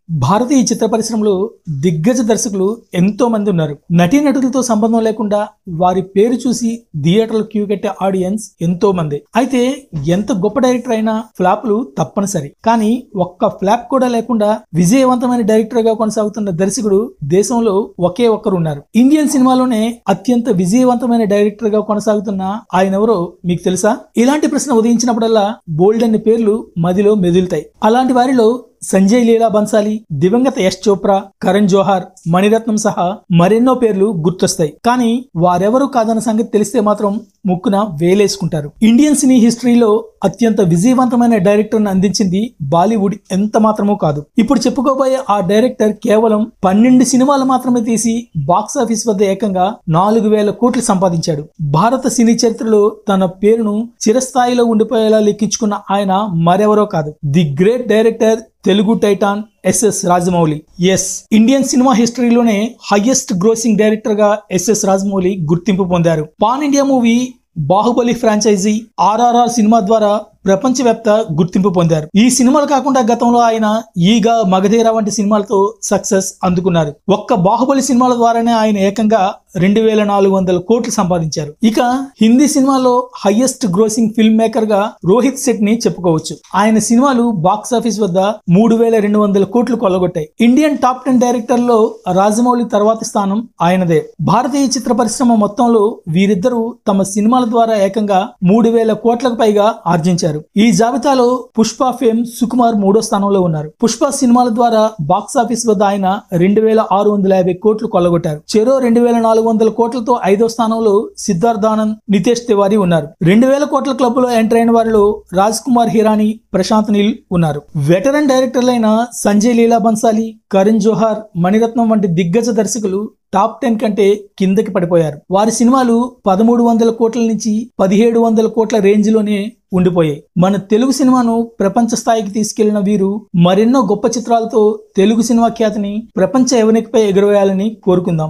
భారతీయ చిత్ర పరిశ్రమలో దిగ్గజ దర్శకులు ఎంతో మంది ఉన్నారు. నటీనటులతో సంబంధం లేకుండా వారి పేరు చూసి థియేటర్లు క్యూ కట్టే ఆడియన్స్ ఎంతో మంది. అయితే ఎంత గొప్ప డైరెక్టర్ అయినా ఫ్లాప్లు తప్పనిసరి. కానీ ఒక్క ఫ్లాప్ కూడా లేకుండా విజయవంతమైన డైరెక్టర్ గా కొనసాగుతున్న దర్శకుడు దేశంలో ఒకే ఒక్కరు ఉన్నారు. ఇండియన్ సినిమాలోనే అత్యంత విజయవంతమైన డైరెక్టర్ గా కొనసాగుతున్న ఆయన ఎవరో మీకు తెలుసా? ఇలాంటి ప్రశ్న ఉదయించినప్పుడల్లా బోల్డ్ అన్ని పేర్లు మదిలో మెదులుతాయి. అలాంటి వారిలో సంజయ్ లీలా బన్సాలి, దివంగత యశ్ చోప్రా, కరణ్ జోహార్, మణిరత్నం సహా మరెన్నో పేర్లు గుర్తొస్తాయి. కానీ వారెవరూ కాదన్న సంగతి తెలిస్తే మాత్రం ముక్కున వేలేసుకుంటారు. ఇండియన్ సినీ హిస్టరీలో అత్యంత విజయవంతమైన డైరెక్టర్ ని అందించింది బాలీవుడ్ ఎంత మాత్రమూ కాదు. ఇప్పుడు చెప్పుకోబోయే ఆ డైరెక్టర్ కేవలం 12 సినిమాలు మాత్రమే తీసి బాక్సాఫీస్ వద్ద ఏకంగా 4,000 కోట్లు సంపాదించాడు. భారత సినీ చరిత్రలో తన పేరును చిరస్థాయిలో ఉండిపోయేలా లెక్కించుకున్న ఆయన మరెవరో కాదు, the great director, Telugu titan SS Rajamouli. Yes, Indian cinema హిస్టరీలోనే హైయెస్ట్ గ్రోసింగ్ డైరెక్టర్ గా ఎస్ఎస్ రాజమౌళి గుర్తింపు పొందారు. Pan India movie Baahubali franchise RRR సినిమా ద్వారా ప్రపంచవ్యాప్త గుర్తింపు పొందారు. ఈ సినిమాలు కాకుండా గతంలో ఆయన ఈగ, మగధీర వంటి సినిమాలతో సక్సెస్ అందుకున్నారు. ఒక్క బాహుబలి సినిమాల ద్వారానే ఆయన ఏకంగా 2,400 కోట్లు సంపాదించారు. ఇక హిందీ సినిమాలో హైయెస్ట్ గ్రోసింగ్ ఫిల్మ్ మేకర్ గా రోహిత్ శెట్ ని చెప్పుకోవచ్చు. ఆయన సినిమాలు బాక్సాఫీస్ వద్ద 3,200 కోట్లు కొల్లగొట్టాయి. ఇండియన్ టాప్ 10 డైరెక్టర్ లో రాజమౌళి తర్వాతి స్థానం ఆయనదే. భారతీయ చిత్ర పరిశ్రమ మొత్తంలో వీరిద్దరూ తమ సినిమాల ద్వారా ఏకంగా 3,000 కోట్లకు పైగా ఆర్జించారు. ఈ జాబితాలో పుష్ప ఫేమ్ సుకుమార్ 3వ స్థానంలో ఉన్నారు. పుష్ప సినిమాల ద్వారా బాక్సాఫీస్ వద్ద ఆయన 2,650 కోట్లు కొల్లగొట్టారు. చెరో 2,400 కోట్లతో 5వ స్థానంలో సిద్ధార్థానంద్, నితేష్ తివారీ ఉన్నారు. 2,000 కోట్ల క్లబ్ లో ఎంటర్ అయిన వారిలో రాజ్ కుమార్ హిరానీ, ప్రశాంత్ నీల్ ఉన్నారు. వెటరన్ డైరెక్టర్లైన సంజయ్ లీలా బన్సాలి, కరణ్ జోహార్, మణిరత్నం వంటి దిగ్గజ దర్శకులు టాప్ 10 కంటే కిందకి పడిపోయారు. వారి సినిమాలు 1,300 కోట్ల నుంచి 1,700 కోట్ల రేంజ్ లోనే ఉండిపోయాయి. మన తెలుగు సినిమాను ప్రపంచ స్థాయికి తీసుకెళ్లిన వీరు మరెన్నో గొప్ప చిత్రాలతో తెలుగు సినిమా ఖ్యాతిని ప్రపంచ యవనికపై ఎగురవేయాలని కోరుకుందాం.